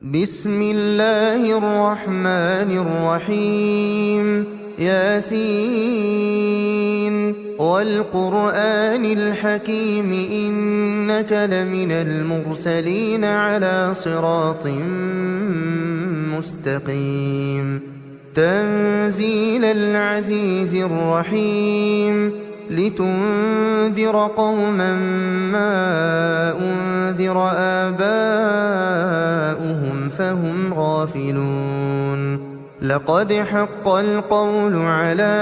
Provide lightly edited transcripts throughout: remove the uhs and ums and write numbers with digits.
بسم الله الرحمن الرحيم ياسين والقرآن الحكيم إنك لمن المرسلين على صراط مستقيم تنزيل العزيز الرحيم لتنذر قوما ما أنذر آباؤهم فهم غافلون لقد حق القول على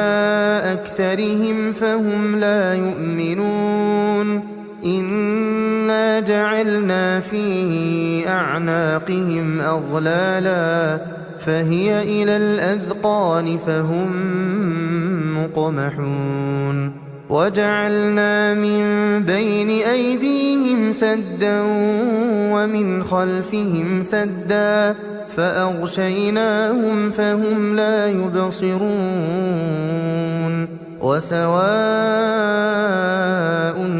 أكثرهم فهم لا يؤمنون إنا جعلنا في أعناقهم أغلالا فهي إلى الأذقان فهم مقمحون وجعلنا من بين أيديهم سدا ومن خلفهم سدا فأغشيناهم فهم لا يبصرون وسواء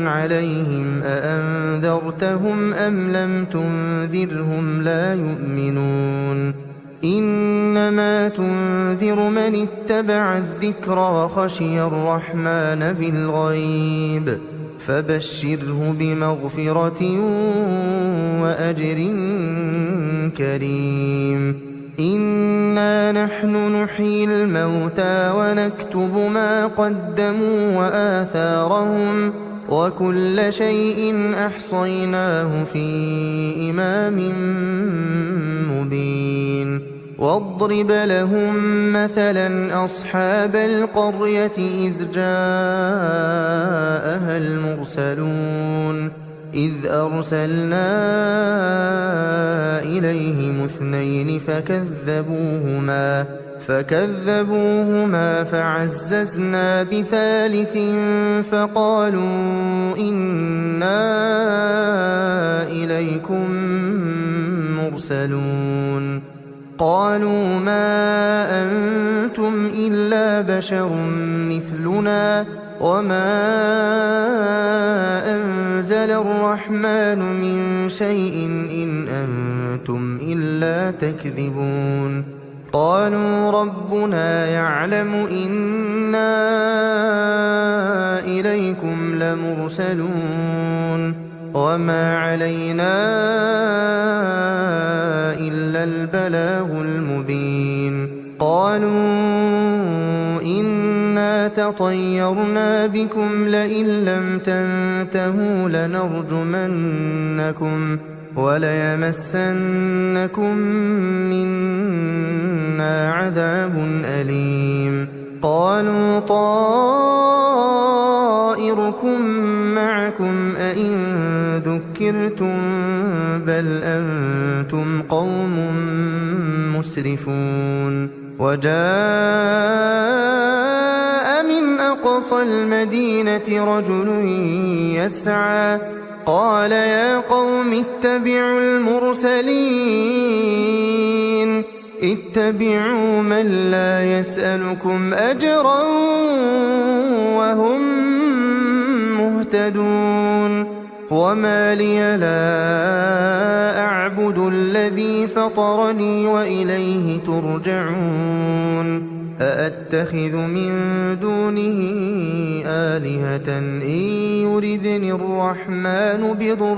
عليهم أأنذرتهم أم لم تنذرهم لا يؤمنون إنما تنذر من اتبع الذكر وخشي الرحمن بالغيب فبشره بمغفرة وأجر كريم إنا نحن نحيي الموتى ونكتب ما قدموا وآثارهم وكل شيء أحصيناه في إمام مبين واضرب لهم مثلا أصحاب القرية إذ جاءها المرسلون إذ أرسلنا إليهم اثنين فكذبوهما فعززنا بثالث فقالوا إنا إليكم مرسلون قالوا ما أنتم إلا بشر مثلنا وما أنزل الرحمن من شيء إن أنتم إلا تكذبون قالوا ربنا يعلم إنا إليكم لمرسلون وما علينا إلا البلاغ المبين قالوا إنا تطيرنا بكم لئن لم تنتهوا لنرجمنكم وليمسنكم منا عذاب أليم قالوا طائركم معكم أئن ذكرتم بل أنتم قوم مسرفون وجاء من أقصى المدينة رجل يسعى قال يا قوم اتبعوا المرسلين اتبعوا من لا يسألكم أجرا وهم مهتدون وما لي لا أعبد الذي فطرني وإليه ترجعون أأتخذ من دونه آلهة إن يردني الرحمن بضر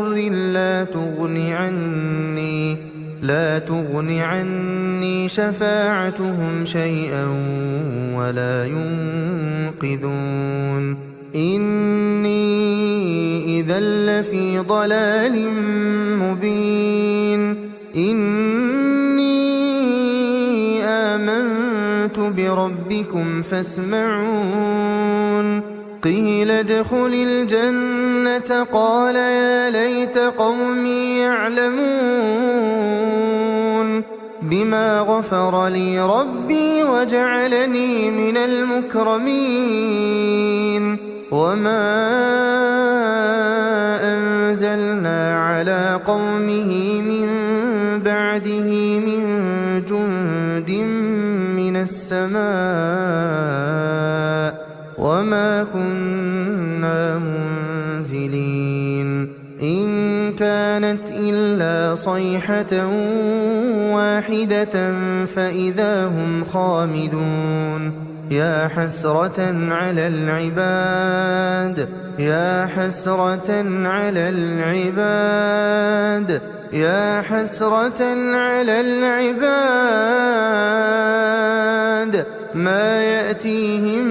لا تغن عني شفاعتهم شيئا ولا ينقذون إني إذا لفي ضلال مبين إني آمنت بربكم فاسمعون قيل ادخل الجنة قال يا ليت قومي يعلمون بما غفر لي ربي وجعلني من المكرمين وما أنزلنا على قومه من بعده من جند من السماء وما كنا منزلين إن كانت إلا صيحة واحدة فإذا هم خامدون يا حسرة على العباد يا حسرة على العباد يا حسرة على العباد ما يأتيهم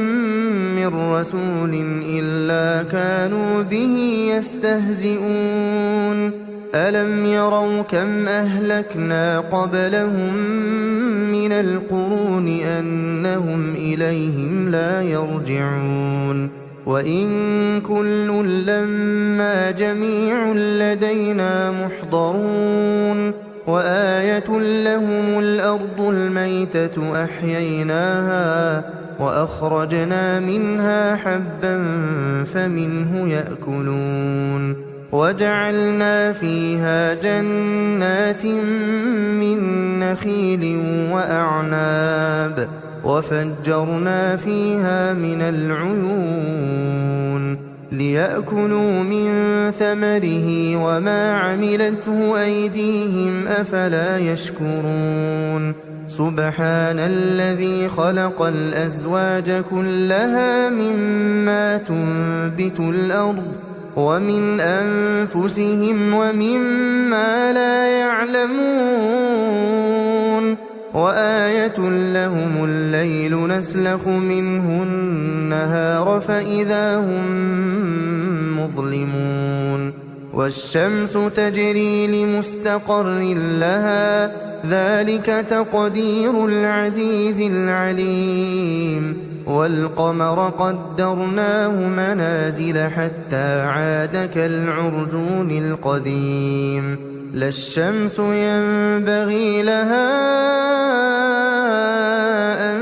من رسول إلا كانوا به يستهزئون ألم يروا كم أهلكنا قبلهم من القرون أنهم إليهم لا يرجعون وإن كل لما جميع لدينا محضرون وآية لهم الأرض الميتة أحييناها وأخرجنا منها حبا فمنه يأكلون وجعلنا فيها جنات من نخيل وأعناب وفجرنا فيها من العيون ليأكلوا من ثمره وما عملته أيديهم أفلا يشكرون سبحان الذي خلق الأزواج كلها مما تنبت الأرض ومن أنفسهم ومما لا يعلمون وآية لهم الليل نسلخ منه النهار فإذا هم مظلمون والشمس تجري لمستقر لها ذلك تقدير العزيز العليم والقمر قدرناه منازل حتى عاد كالعرجون القديم لا الشمس ينبغي لها أن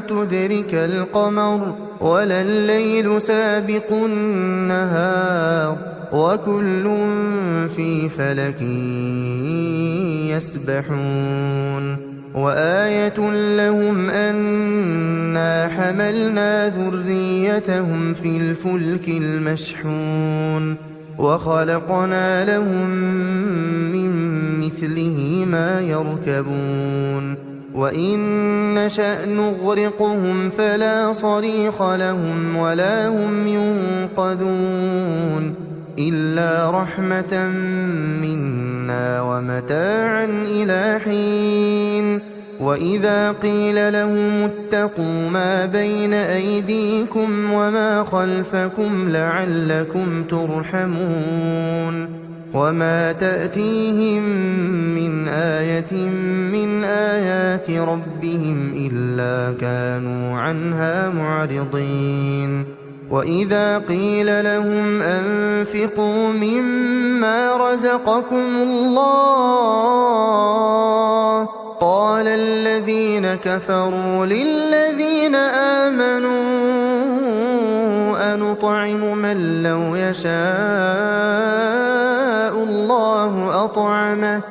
تدرك القمر ولا الليل سابق النهار وكل في فلك يسبحون وآية لهم أنا حملنا ذريتهم في الفلك المشحون وخلقنا لهم من مثله ما يركبون وإن نشأ نغرقهم فلا صريخ لهم ولا هم ينقذون إلا رحمة منا ومتاعا إلى حين وإذا قيل لهم اتقوا ما بين أيديكم وما خلفكم لعلكم ترحمون وما تأتيهم من آية من آيات ربهم إلا كانوا عنها معرضين وإذا قيل لهم أنفقوا مما رزقكم الله قال الذين كفروا للذين آمنوا أنطعم من لو يشاء الله أطعمه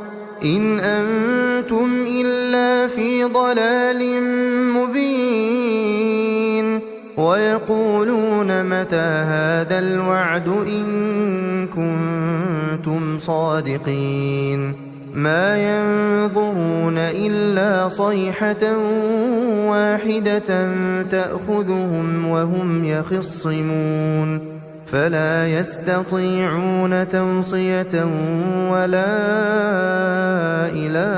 إن أنتم إلا في ضلال مبين ويقولون متى هذا الوعد إن كنتم صادقين ما ينظرون إلا صيحة واحدة تأخذهم وهم يخصمون فلا يستطيعون توصية ولا إلى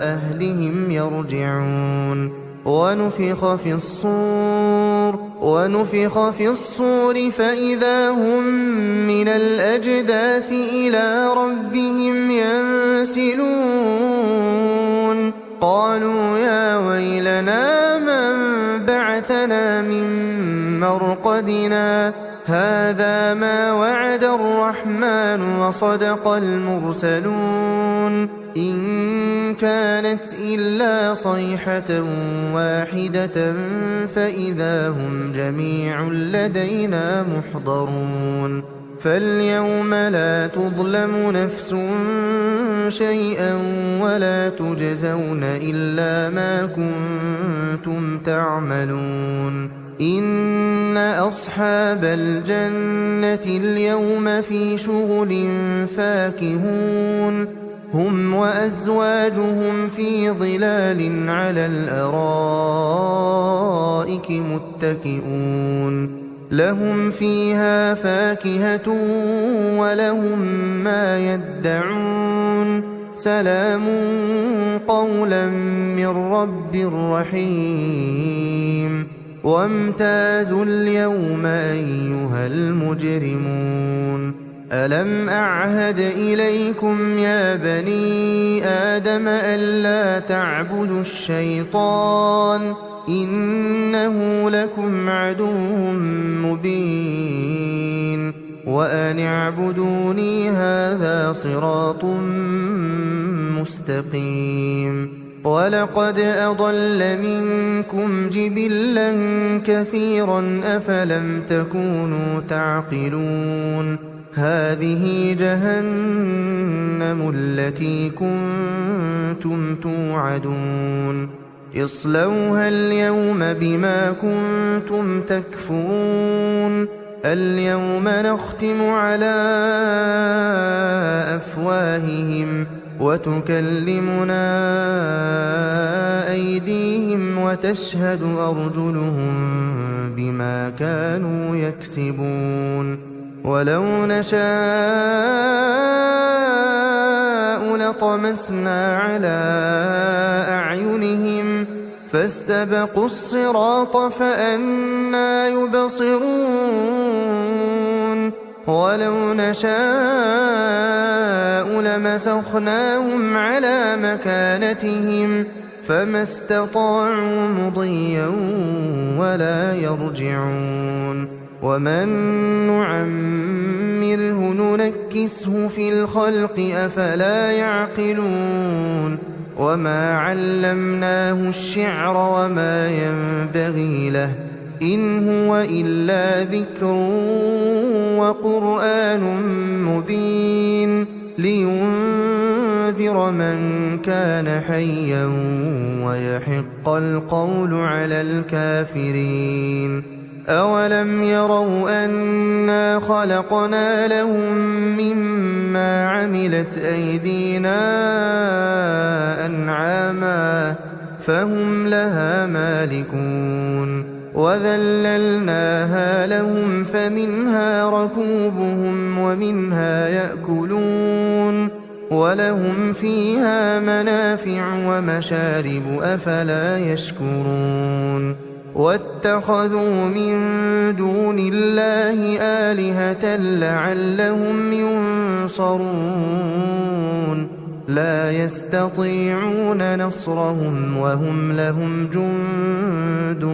أهلهم يرجعون ونفخ في الصور فإذا هم من الأجداث إلى ربهم ينسلون قالوا يا ويلنا من بعثنا من مرقدنا هذا ما وعد الرحمن وصدق المرسلون إن كانت إلا صيحة واحدة فإذا هم جميع لدينا محضرون فاليوم لا تظلم نفس شيئا ولا تجزون إلا ما كنتم تعملون إن أصحاب الجنة اليوم في شغل فاكهون هم وأزواجهم في ظلال على الأرائك متكئون لهم فيها فاكهة ولهم ما يدعون سلام قولا من رب رحيم وامتازوا اليوم أيها المجرمون ألم أعهد إليكم يا بني آدم ألا تعبدوا الشيطان إنه لكم عدو مبين وأن اعبدوني هذا صراط مستقيم ولقد أضل منكم جبلا كثيرا أفلم تكونوا تعقلون هذه جهنم التي كنتم توعدون اصلوها اليوم بما كنتم تكفرون اليوم نختم على أفواههم وتكلمنا أيديهم وتشهد أرجلهم بما كانوا يكسبون ولو نشاء لطمسنا على أعينهم فاستبقوا الصراط فأنى يبصرون ولو نشاء لمسخناهم على مكانتهم فما استطاعوا مضيا ولا يرجعون ومن نعمره ننكسه في الخلق أفلا يعقلون وما علمناه الشعر وما ينبغي له إن هو إلا ذكر وقرآن مبين لينذر من كان حيا ويحق القول على الكافرين أولم يروا أنا خلقنا لهم مما عملت أيدينا أنعاما فهم لها مالكون وذللناها لهم فمنها ركوبهم ومنها يأكلون ولهم فيها منافع ومشارب أفلا يشكرون واتخذوا من دون الله آلهة لعلهم ينصرون لا يستطيعون نصرهم وهم لهم جند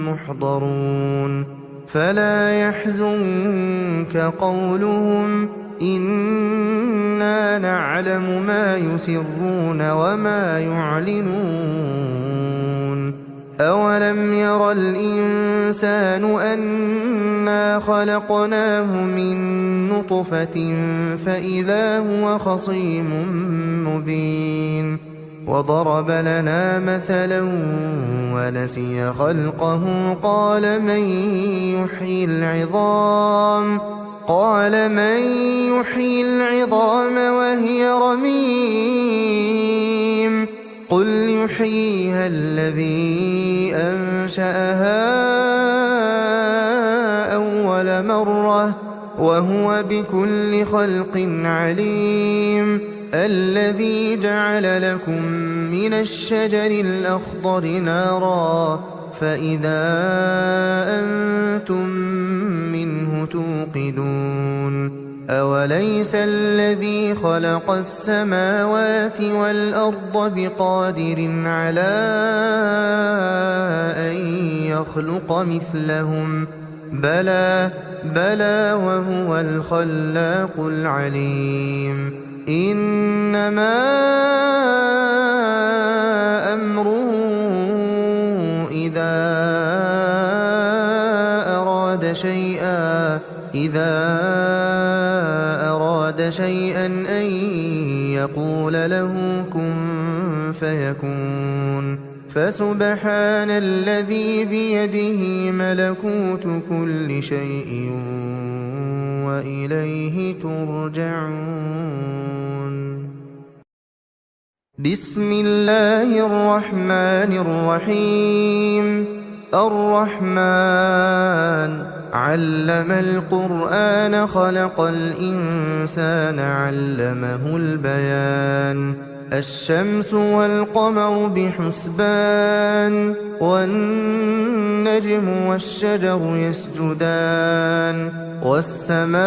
محضرون فلا يحزنك قولهم إنا نعلم ما يسرون وما يعلنون أولم ير الإنسان أنا خلقناه من نطفة فإذا هو خصيم مبين وضرب لنا مثلا ونسي خلقه قال من يحيي العظام وهي رميم قل يحييها الذي أنشأها أول مرة وهو بكل خلق عليم الذي جعل لكم من الشجر الأخضر نارا فإذا أنتم منه توقدون أوليس الذي خلق السماوات والأرض بقادر على أن يخلق مثلهم بلى وهو الخلاق العليم إنما أمره إذا أراد شيئا أن يقول له كن فيكون فسبحان الذي بيده ملكوت كل شيء وإليه ترجعون. بسم الله الرحمن الرحيم الرحمن علم القرآن خلق الإنسان علمه البيان الشمس والقمر بحسبان والنجم والشجر يسجدان والسماء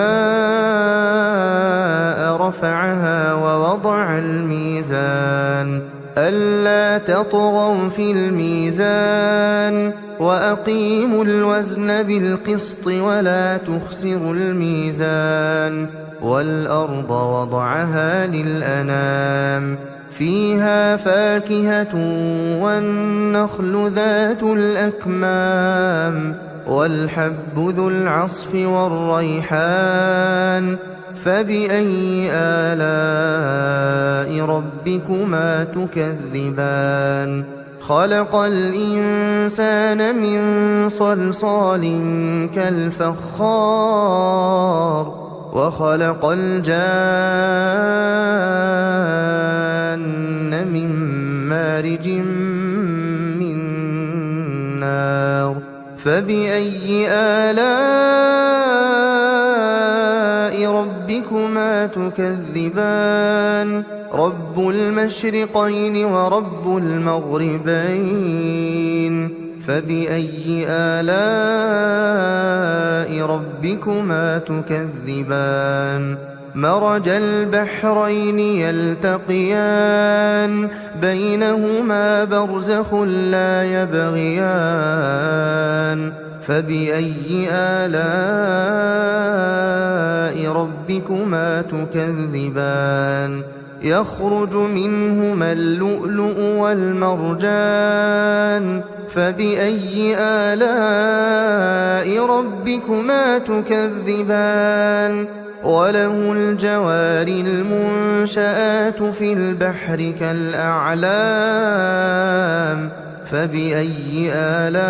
رفعها ووضع الميزان ألا تطغوا في الميزان وأقيموا الوزن بالقسط ولا تخسروا الميزان والأرض وضعها للأنام فيها فاكهة والنخل ذات الأكمام والحب ذو العصف والريحان فبأي آلاء ربكما تكذبان خلق الإنسان من صلصال كالفخار وخلق الجان من مارج من نار فبأي آلاء ربكما تكذبان رب المشرقين ورب المغربين فبأي آلاء ربكما تكذبان مرج البحرين يلتقيان بينهما برزخ لا يبغيان فبأي آلاء ربكما تكذبان يخرج منهما اللؤلؤ والمرجان فبأي آلاء ربكما تكذبان وله الجوار المنشآت في البحر كالأعلام فبأي آلاء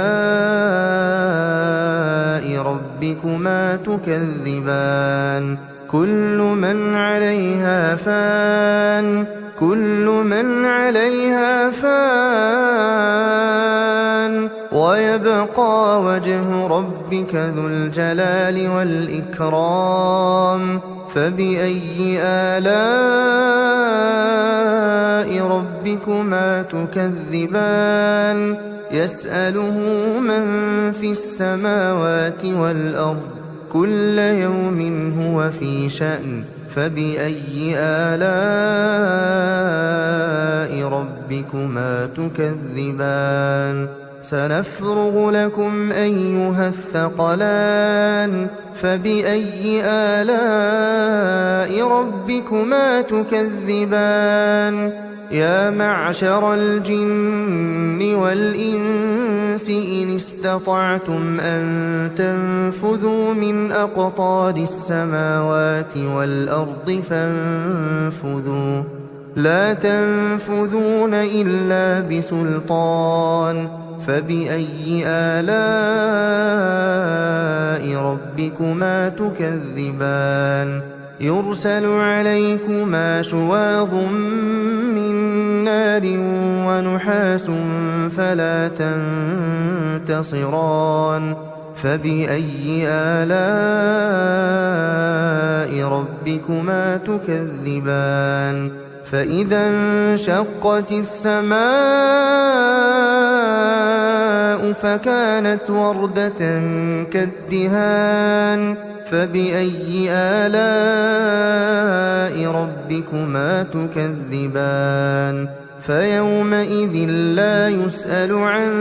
ربكما تكذبان كل من عليها فان ويبقى وجه ربك ذو الجلال والإكرام فبأي آلاء ربكما تكذبان يسأله من في السماوات والأرض كل يوم هو في شأن فبأي آلاء ربكما تكذبان سنفرغ لكم أيها الثقلان فبأي آلاء ربكما تكذبان يا معشر الجن والإنس إن استطعتم أن تنفذوا من أقطار السماوات والأرض فانفذوا لا تنفذون إلا بسلطان فبأي آلاء ربكما تكذبان يرسل عليكما شواظ من نار ونحاس فلا تنتصران فبأي آلاء ربكما تكذبان فإذا انشقت السماء فكانت وردة كالدهان فبأي آلاء ربكما تكذبان فيومئذ لا يسأل عن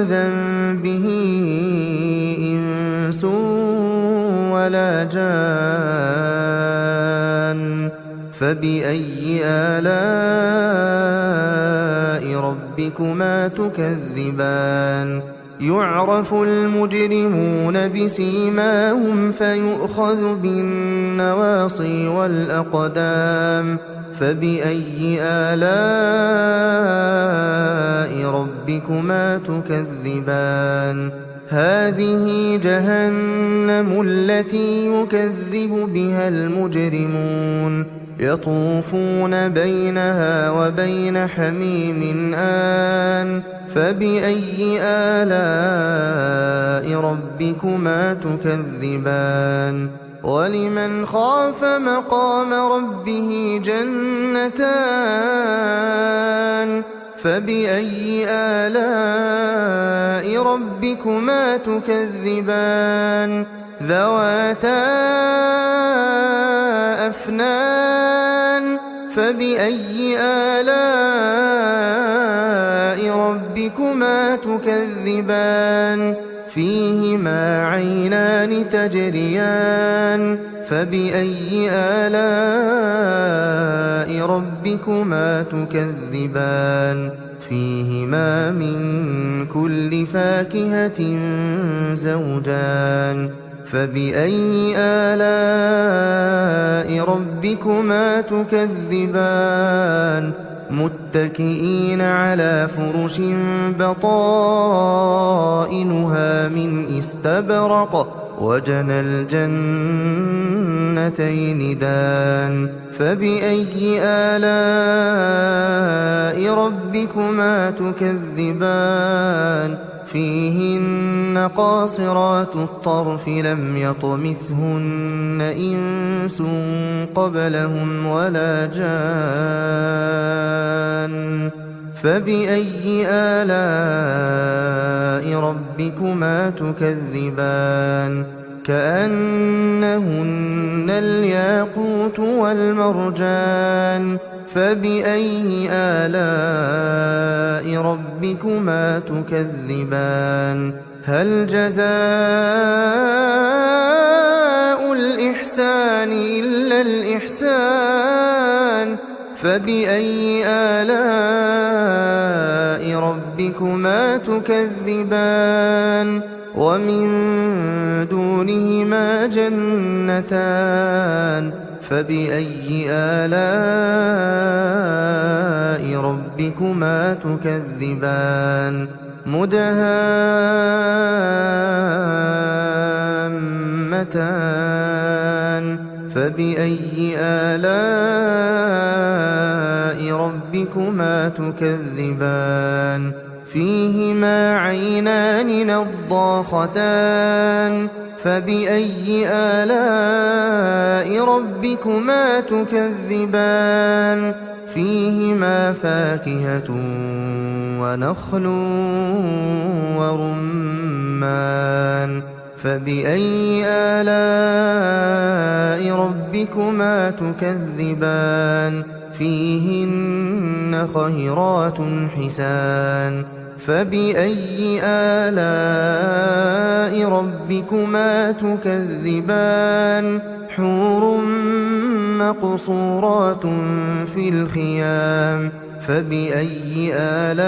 ذنبه إنس ولا جان فبأي آلاء ربكما تكذبان يعرف المجرمون بسيماهم فيؤخذ بالنواصي والأقدام فبأي آلاء ربكما تكذبان هذه جهنم التي يكذب بها المجرمون يطوفون بينها وبين حميم آن فبأي آلاء ربكما تكذبان ولمن خاف مقام ربه جنتان فبأي آلاء ربكما تكذبان ذواتا أفنان فبأي آلاء ربكما تكذبان فيهما عينان تجريان فبأي آلاء ربكما تكذبان فيهما من كل فاكهة زوجان فبأي آلاء ربكما تكذبان متكئين على فرش بطائنها من استبرق وجنى الجنتين دان فبأي آلاء ربكما تكذبان فيهن قاصرات الطرف لم يطمثهن إنس قبلهم ولا جان فبأي آلاء ربكما تكذبان كأنهن الياقوت والمرجان فبأي آلاء ربكما تكذبان هل جزاء الإحسان إلا الإحسان فبأي آلاء ربكما تكذبان ومن دونهما جنتان فبأي آلاء ربكما تكذبان مدهامتان فبأي آلاء ربكما تكذبان فيهما عينان نضاختان فبأي آلاء ربكما تكذبان فيهما فاكهة ونخل ورمان فبأي آلاء ربكما تكذبان فيهن خيرات حسان فبأي آلاء ربكما تكذبان حور مقصورات في الخيام فبأي آلاء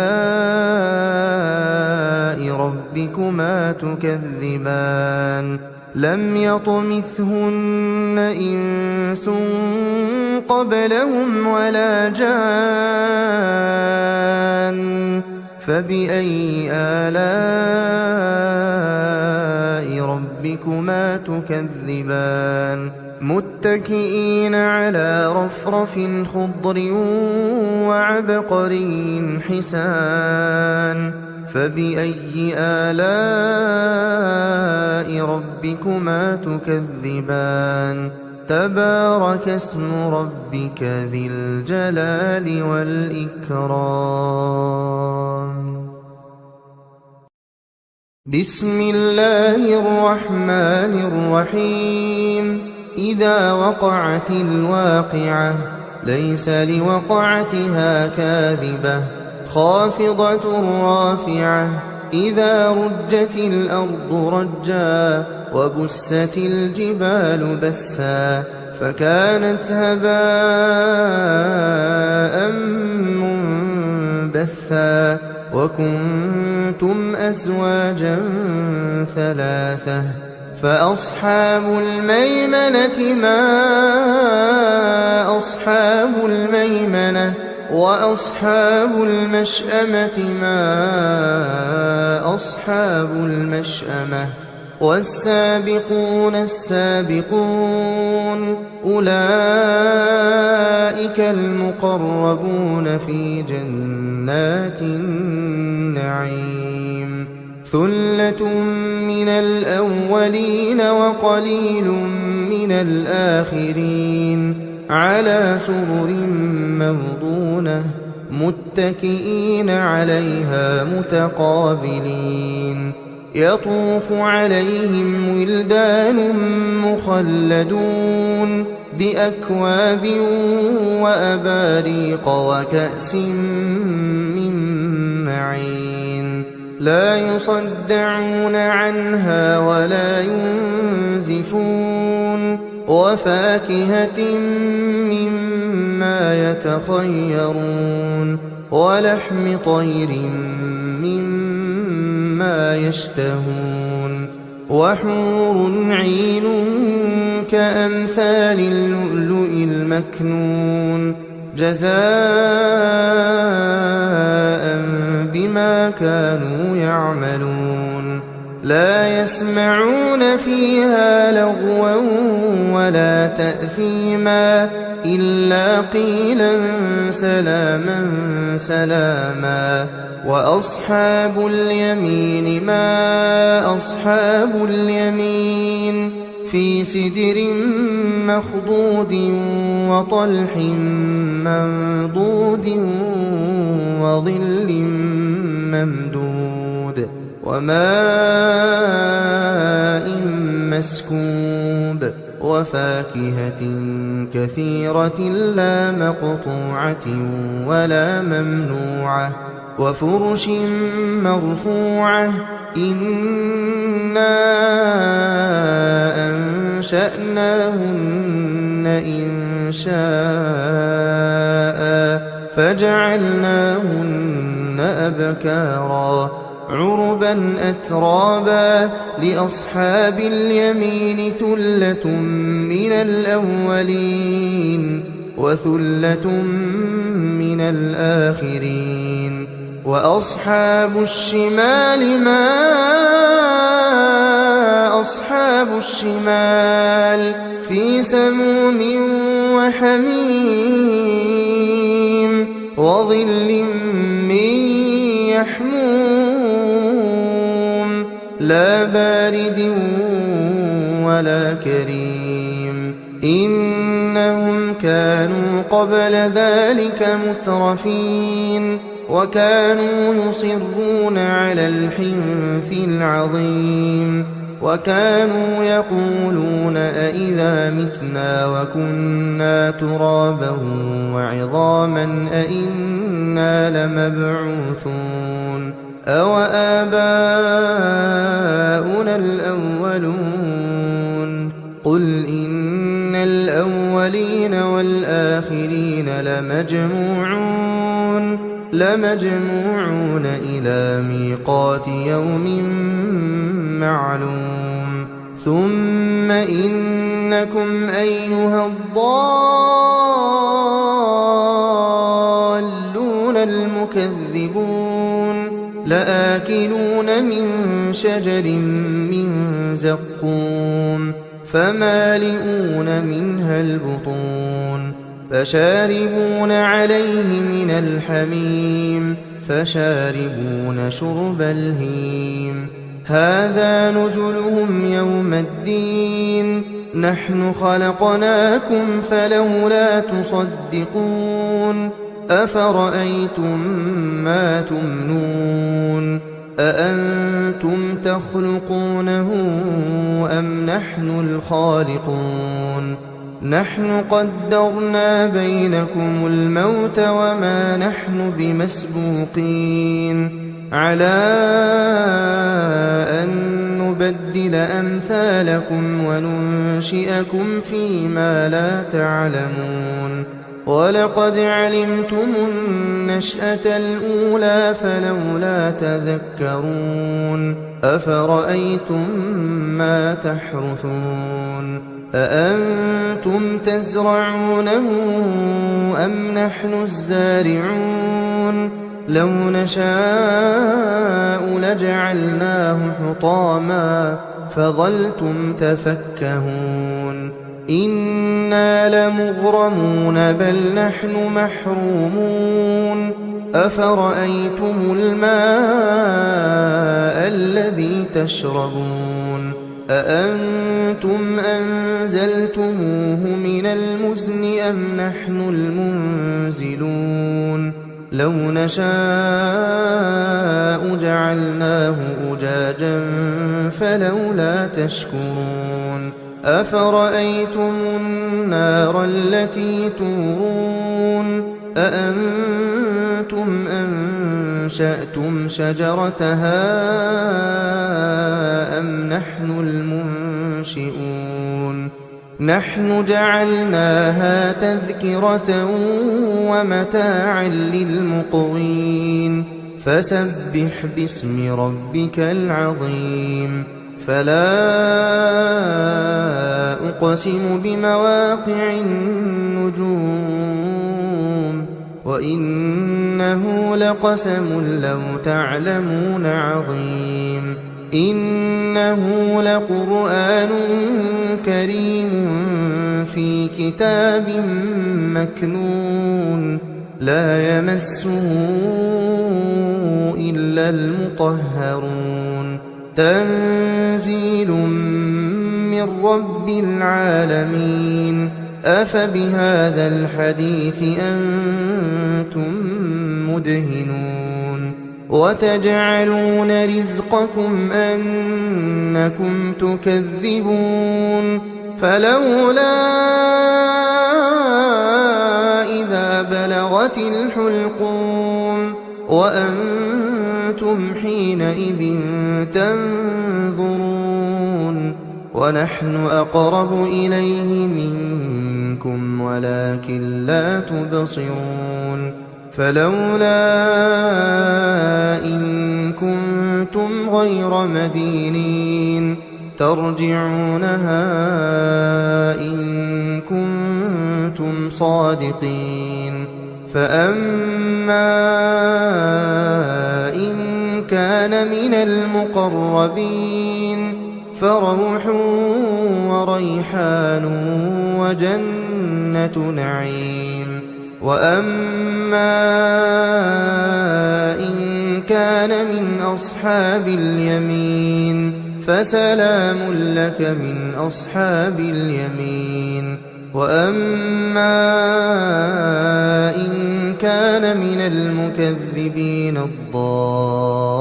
ربكما تكذبان لم يطمثهن إنس قبلهم ولا جان فبأي آلاء ربكما تكذبان متكئين على رفرف خضر وعبقري حسان فبأي آلاء ربكما تكذبان تبارك اسم ربك ذي الجلال والإكرام بسم الله الرحمن الرحيم إذا وقعت الواقعة ليس لوقعتها كاذبة خافضة رافعة إذا رجت الأرض رجا وبست الجبال بسا فكانت هباء منبثا وكنتم أزواجا ثلاثة فأصحاب الميمنة ما أصحاب الميمنة وأصحاب المشأمة ما أصحاب المشأمة والسابقون السابقون أولئك المقربون في جنات النعيم ثلة من الأولين وقليل من الآخرين على سرر موضونة متكئين عليها متقابلين يطوف عليهم ولدان مخلدون بأكواب وأباريق وكأس من معين لا يصدعون عنها ولا ينزفون وفاكهة مما يتخيرون ولحم طير مما يشتهون وحور عين كأمثال اللؤلؤ المكنون جزاء بما كانوا يعملون لا يسمعون فيها لغوا ولا تأثيما إلا قيلا سلاما سلاما وأصحاب اليمين ما أصحاب اليمين في سدر مخضود وطلح منضود وظل ممدود وماء مسكوب وفاكهة كثيرة لا مقطوعة ولا ممنوعة وفرش مرفوعة إنا أنشأناهن إنشاء فجعلناهن أبكارا عربا أترابا لأصحاب اليمين ثلة من الأولين وثلة من الآخرين وأصحاب الشمال ما أصحاب الشمال في سموم وحميم وظل من يحموم لا بارد ولا كريم إنهم كانوا قبل ذلك مترفين وكانوا يصرون على الحنث العظيم وكانوا يقولون أئذا متنا وكنا ترابا وعظاما أئنا لمبعوثون أو آباؤنا الأولون قل إن الأولين والآخرين لمجموعون إلى ميقات يوم معلوم ثم إنكم أيها الضالون المكذبون لآكلون من شجر من زقوم فمالئون منها البطون فشاربون عليه من الحميم فشاربون شرب الهيم هذا نزلهم يوم الدين نحن خلقناكم فلولا تصدقون أفرأيتم ما تمنون أأنتم تخلقونه أم نحن الخالقون نحن قدرنا بينكم الموت وما نحن بمسبوقين على أن نبدل أمثالكم وننشئكم فيما لا تعلمون ولقد علمتم النشأة الأولى فلولا تذكرون أفرأيتم ما تحرثون أأنتم تزرعونه أم نحن الزارعون لو نشاء لجعلناه حطاما فظلتم تفكهون إنا لمغرمون بل نحن محرومون أفرأيتم الماء الذي تشربون أأنتم أنزلتموه من المزن أم نحن المنزلون لو نشاء جعلناه أجاجا فلولا تشكرون أفرأيتم النار التي تورون أأنتم أنشأتم شجرتها أم نحن المنشئون نحن جعلناها تذكرة ومتاعا للمقوين فسبح باسم ربك العظيم فلا أقسم بمواقع النجوم وإنه لقسم لو تعلمون عظيم إنه لقرآن كريم في كتاب مكنون لا يمسه إلا المطهرون تنزيل من رب العالمين أفبهذا الحديث أنتم مدهنون وتجعلون رزقكم أنكم تكذبون فلولا إذا بلغت الحلقوم وأنتم حينئذ تنظرون ونحن أقرب إليه منكم ولكن لا تبصرون فلولا إن كنتم غير مدينين ترجعونها إن كنتم صادقين فأما إن كان من المقربين فروح وريحان وجنة نعيم وأما إن كان من أصحاب اليمين فسلام لك من أصحاب اليمين وأما إن كان من المكذبين الضالين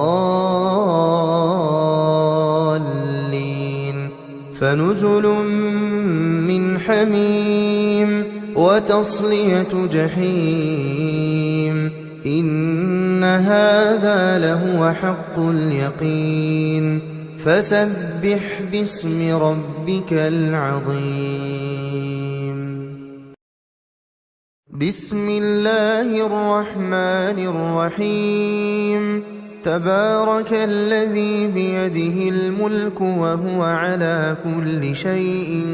فنزل من حميم وتصلية جحيم إن هذا لهو حق اليقين فسبح باسم ربك العظيم بسم الله الرحمن الرحيم تبارك الذي بيده الملك وهو على كل شيء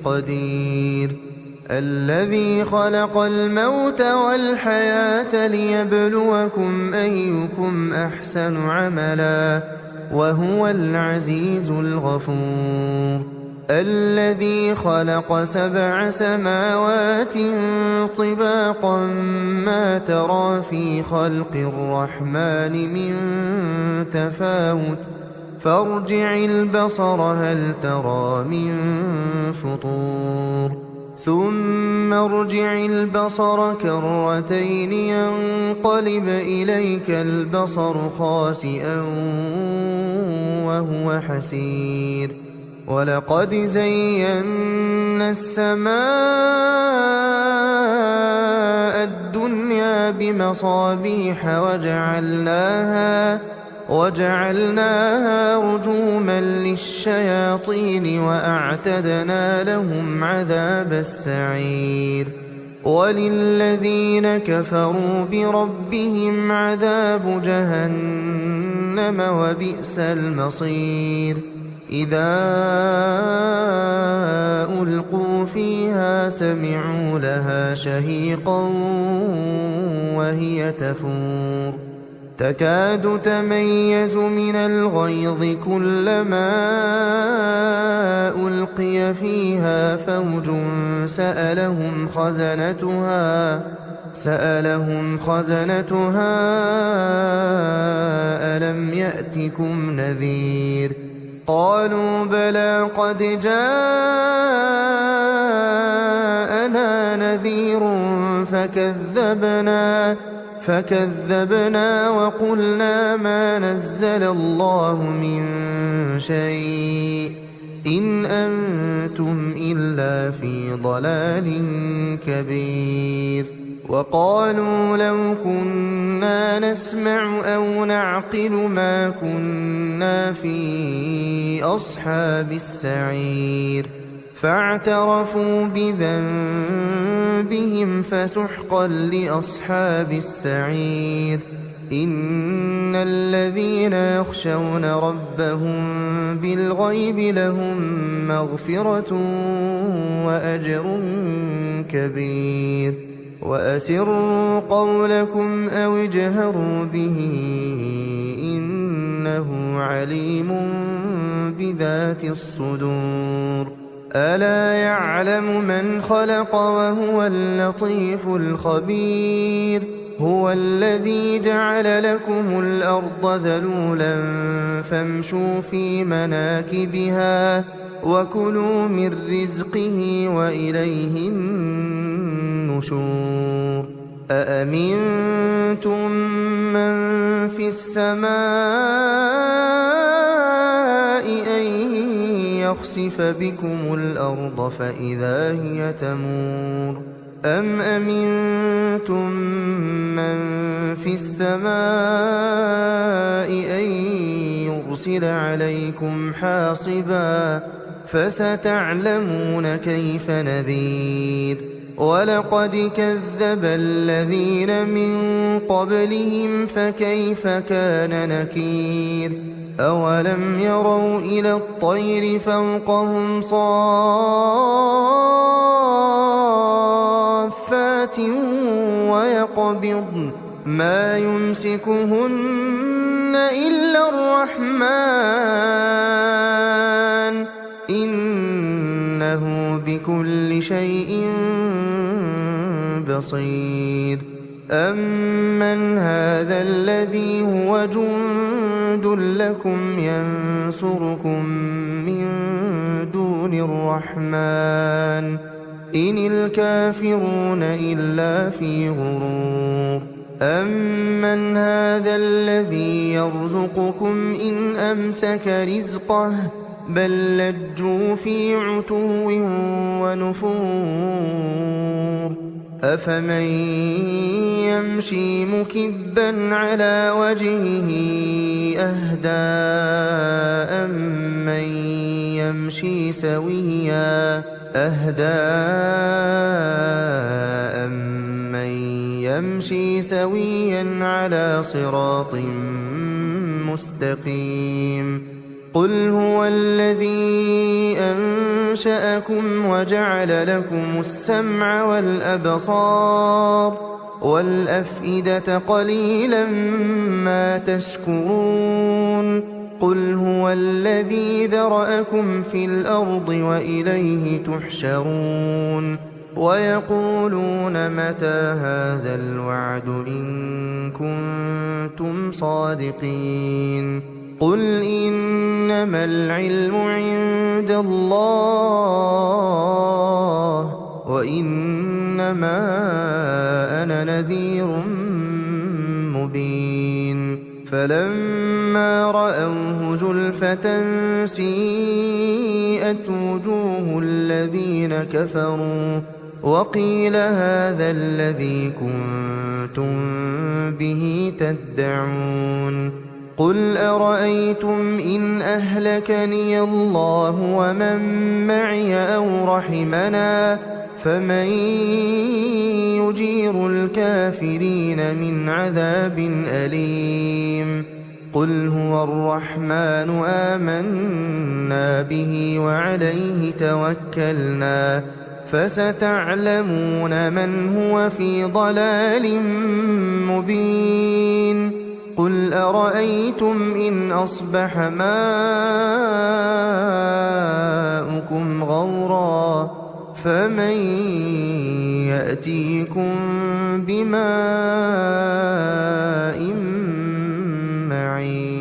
قدير الذي خلق الموت والحياة ليبلوكم أيكم أحسن عملا وهو العزيز الغفور الذي خلق 7 سماوات طباقا ما ترى في خلق الرحمن من تفاوت فارجع البصر هل ترى من فطور ثم ارجع البصر كرتين ينقلب إليك البصر خاسئا وهو حسير ولقد زينا السماء الدنيا بمصابيح وجعلناها رجوما للشياطين وأعتدنا لهم عذاب السعير وللذين كفروا بربهم عذاب جهنم وبئس المصير إذا ألقوا فيها سمعوا لها شهيقا وهي تفور تكاد تميز من الغيظ كلما ألقي فيها فوج سألهم خزنتها ألم يأتكم نذير قالوا بلى قد جاءنا نذير فكذبنا وقلنا ما نزل الله من شيء إن أنتم إلا في ضلال كبير وقالوا لو كنا نسمع أو نعقل ما كنا في أصحاب السعير فاعترفوا بذنبهم فسحقا لأصحاب السعير إن الذين يخشون ربهم بالغيب لهم مغفرة وأجر كبير وأسروا قولكم أو اجهروا به إنه عليم بذات الصدور ألا يعلم من خلق وهو اللطيف الخبير هو الذي جعل لكم الأرض ذلولا فامشوا في مناكبها وكلوا من رزقه وإليه النشور أأمنتم من في السماء أن يخسف بكم الأرض فإذا هي تمور أم أمنتم من في السماء أن يرسل عليكم حاصبا فستعلمون كيف نذير ولقد كذب الذين من قبلهم فكيف كان نكير أولم يروا إلى الطير فوقهم صافات ويقبضن ما يمسكهن إلا الرحمن إنه بكل شيء بصير أمن هذا الذي هو جند لكم ينصركم من دون الرحمن إن الكافرون إلا في غرور أمن هذا الذي يرزقكم إن أمسك رزقه بل لجوا في عتو ونفور أفمن يمشي مكبا على وجهه أهدى أمن يمشي سويا على صراط مستقيم قل هو الذي أنشأكم وجعل لكم السمع والأبصار والأفئدة قليلا ما تشكرون قل هو الذي ذرأكم في الأرض وإليه تحشرون ويقولون متى هذا الوعد إن كنتم صادقين قل إنما العلم عند الله وإنما أنا نذير مبين فلما رأوه زلفة سيئت وجوه الذين كفروا وقيل هذا الذي كنتم به تدعون قل أرأيتم إن أهلكني الله ومن معي أو رحمنا فمن يجير الكافرين من عذاب أليم قل هو الرحمن آمنا به وعليه توكلنا فستعلمون من هو في ضلال مبين قل قل أرأيتم إن أصبح ماؤكم غورا فمن يأتيكم بماء معين